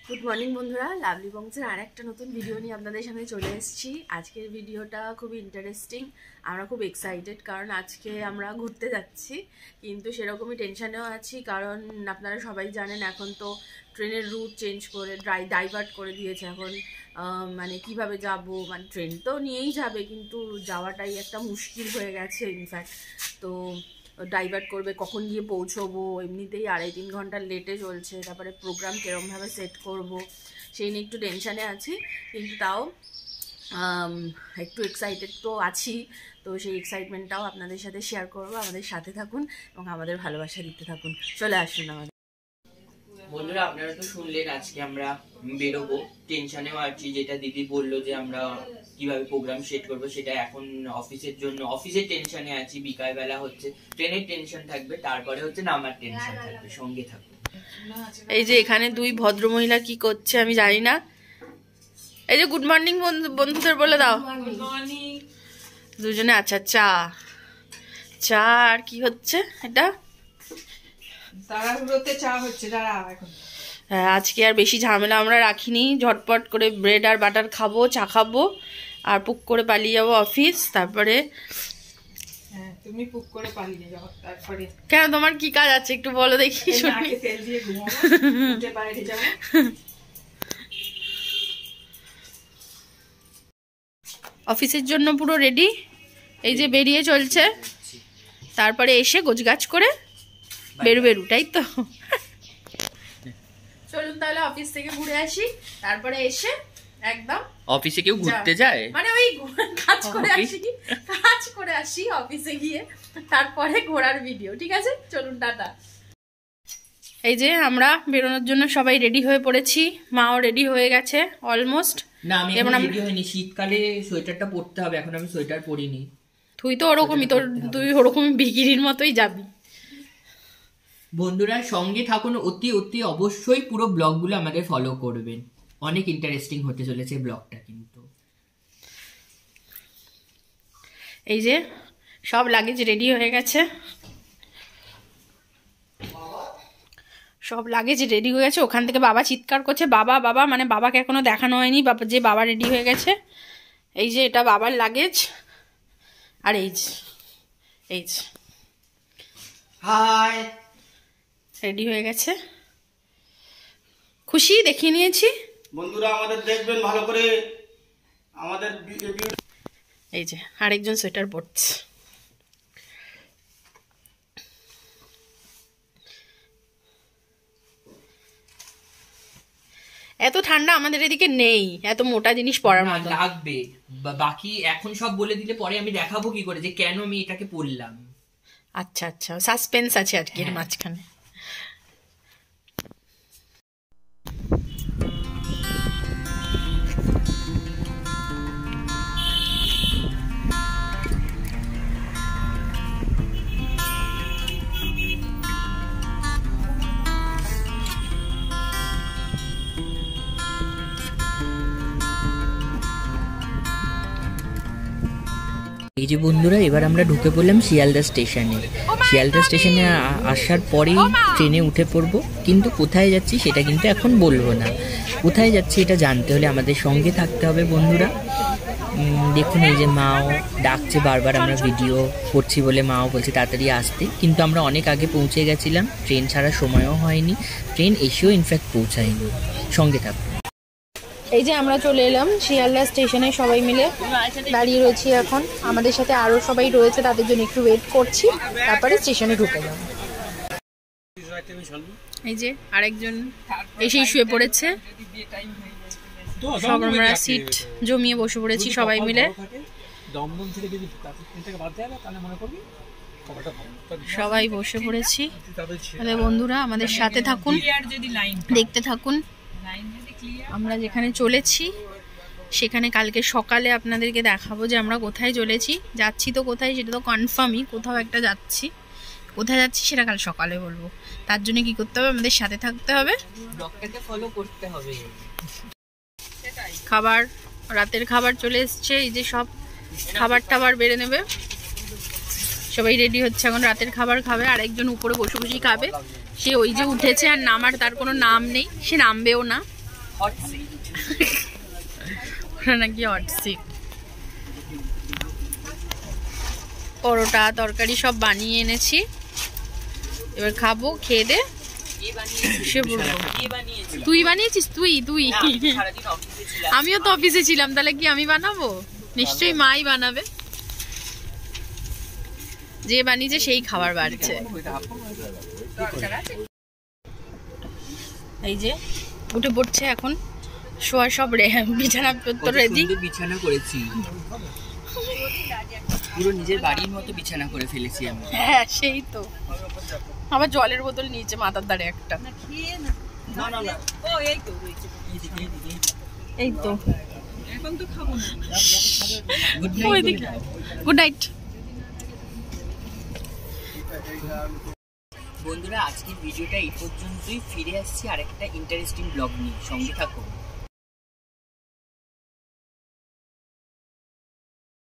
Good morning বন্ধুরা, lovely বংশের আর একটা নতুন ভিডিও নিয়ে আপনাদের সামনে চলে এসেছি। আজকের ভিডিওটা খুবই ইন্টারেস্টিং, আমরা খুব এক্সাইটেড কারণ আজকে আমরা ঘুরতে যাচ্ছি, কিন্তু সেরকমই টেনশানেও আছি কারণ আপনারা সবাই জানেন এখন তো ট্রেনের রুট চেঞ্জ করে ডাইভার্ট করে দিয়েছে। এখন মানে কিভাবে যাব, মানে ট্রেন তো নিয়েই যাবে কিন্তু যাওয়াটাই একটা মুশকিল হয়ে গেছে ইনফ্যাক্ট। তো ডাইভার্ট করবে, কখন গিয়ে পৌঁছবো, এমনিতেই 2.5-3 ঘন্টা লেটে চলছে, তারপরে প্রোগ্রাম কীরমভাবে সেট করব সেই নিয়ে একটু টেনশানে আছি, কিন্তু তাও একটু এক্সাইটেড তো আছি। তো সেই এক্সাইটমেন্টটাও আপনাদের সাথে শেয়ার করবো। আমাদের সাথে থাকুন এবং আমাদের ভালোবাসা দিতে থাকুন। চলে আসুন আমাদের বন্ধুরা। আপনারা তো শুনলেন আজকে আমরা বেরোবো, টেনশনেও আছি। যেটা দিদি বললো যে আমরা কিভাবে প্রোগ্রাম সেট করবো সেটা এখন অফিসের জন্য অফিসের টেনশনে আছি। বিকালবেলা হচ্ছে ট্রেনের টেনশন থাকবে, তারপরে হচ্ছে নামার টেনশন থাকবে। সঙ্গে থাকবে। এই যে এখানে দুই ভদ্রমহিলা কি করছে আমি জানি না। এই যে গুড মর্নিং বন্ধুদের বলে দাও। গুড মর্নিং দুজনে। আচ্ছা, চা চা আর কি হচ্ছে এটা? হ্যাঁ, আজকে আর বেশি ঝামেলা আমরা রাখিনি, ঝটপট করে ব্রেড আর বাটার খাবো, চা খাবো আর পুক করে পালিয়ে যাবো অফিস। তারপরে তুমি পুক করে পালিয়ে যাও। তারপরে কেন, তোমার কি কাজ আছে একটু বলো দেখি শুনি। তেল দিয়ে ঘুমাবো, উঠে বাইরে যাবো। অফিসের জন্য পুরো রেডি, এই যে বেরিয়ে চলছে। তারপরে এসে গোছগাছ করে বেরু, তাই তো? চলুন তাহলে অফিস থেকে ঘুরে আসি, তারপরে এসে একদম। অফিসে কেউ ঘুরতে যায়? মানে ওই কাজ করে আসি অফিসে গিয়ে, তারপরে ঘোরার ভিডিও। ঠিক আছে, চলুন, টাটা। এই যে আমরা বেরোনোর জন্য সবাই রেডি হয়ে পড়েছি, মাও রেডি হয়ে গেছে অলমোস্ট। না, আমি রেডি হইনি, শীতকালে সোয়েটারটা পরতে হবে, এখন আমি সোয়েটার পরিনি। তুই তো ওরকমই, তুই ওরকমই বিকিরির মতোই যাবি। বন্ধুরা সঙ্গে থাকুন, অতি অতি অবশ্যই পুরো ব্লগগুলো আমাদের ফলো করবেন, অনেক ইন্টারেস্টিং হতে চলেছে ব্লগটা। কিন্তু এই যে সব লাগেজ রেডি হয়ে গেছে, ওখান থেকে বাবা চিৎকার করছে বাবা বাবা, মানে বাবাকে এখনো দেখানো হয়নি যে বাবা রেডি হয়ে গেছে। এই যে এটা বাবার লাগেজ, আর এই যে হাই রেডি হয়ে গেছে। খুশি দেখিয়ে নিয়েছি বন্ধুরা, আমাদের দেখবেন ভালো করে। আমাদের এই যে আরেকজন সোয়েটার পরছে। এত ঠান্ডা আমাদের এদিকে নেই, এত মোটা জিনিস পরার মতো লাগবে। বাকি এখন সব বলে দিলে পরে আমি দেখাবো কি করে যে কেন আমি এটাকে পরলাম। আচ্ছা, সাসপেন্স আছে আজকে এর মাঝখানে। এই যে বন্ধুরা, এবার আমরা ঢুকে পড়লাম শিয়ালদা স্টেশনে। শিয়ালদা স্টেশনে আসার পরেই ট্রেনে উঠে পড়বো, কিন্তু কোথায় যাচ্ছি সেটা কিন্তু এখন বলবো না। কোথায় যাচ্ছি এটা জানতে হলে আমাদের সঙ্গে থাকতে হবে বন্ধুরা। দেখুন এই যে মাও ডাকছে বারবার, আমরা ভিডিও করছি বলে মাও বলছে তাড়াতাড়ি আসতে, কিন্তু আমরা অনেক আগে পৌঁছে গেছিলাম, ট্রেন ছাড়ার সময়ও হয়নি, ট্রেন এসেও ইনফ্যাক্ট পৌঁছায়নি। সঙ্গে থাকবো। এই যে আমরা চলে এলাম শিয়ালদা স্টেশনে, সবাই মিলে দাঁড়িয়ে রয়েছি এখন। আমাদের সাথে আরো সবাই রয়েছে, তাদের জন্য একটু ওয়েট করছি, তারপরে স্টেশনে ঢুকে যাব। এই যে আরেকজন এসেই শুয়ে পড়েছে, সব আমরা সিট জমিয়ে বসে পড়েছি সবাই মিলে। সবাই বসে পড়েছি। তাহলে বন্ধুরা আমাদের সাথে থাকুন, দেখতে থাকুন। আমরা যেখানে চলেছি সেখানে কালকে সকালে আপনাদেরকে দেখাবো যে আমরা কোথায় চলেছি। যাচ্ছি তো কোথায় সেটা তো কনফার্মই, কোথাও একটা যাচ্ছি। কোথায় যাচ্ছি সেটা কাল সকালে বলবো। তার জন্য কি করতে হবে, আমাদের সাথে থাকতে হবে, ব্লগটাকে ফলো করতে হবে। খাবার, রাতের খাবার চলে এসছে। এই যে সব খাবার টাবার বেড়ে নেবে, সবাই রেডি হচ্ছে এখন রাতের খাবার খাবে। আর একজন উপরে বসে বসেই খাবে, সে ওই যে উঠেছে আর নামার তার কোনো নাম নেই, সে নামবেও না। Hot seat. ওটা নাকি হট সিট। পরোটা তরকারি সব বানিয়ে এনেছি, এবার খাবো, খেয়ে দে শুয়ে পড়বো। তুই বানিয়েছিস? তুই আমিও তো অফিসে ছিলাম, তাহলে কি আমি বানাবো? নিশ্চয়ই মাই বানাবে, যে বানিয়েছে সেই খাবার বাড়ছে। এই যে উঠে পড়ছে এখন, শোয়ার সব বিছানা রেডি। বিছানা করেছি, পুরো নিজের বাড়ির মতো বিছানা করে ফেলেছি আমি। হ্যাঁ সেই তো, আবার জলের বোতল নিয়েছে মাথার ধারে একটা। এই তো এখন তো খাবো না। গুড নাইট বন্ধুরা, আজকের ভিডিওটা এই পর্যন্তই। ফিরে আসছি আরেকটা ইন্টারেস্টিং ব্লগ নিয়ে, সঙ্গে থাকো।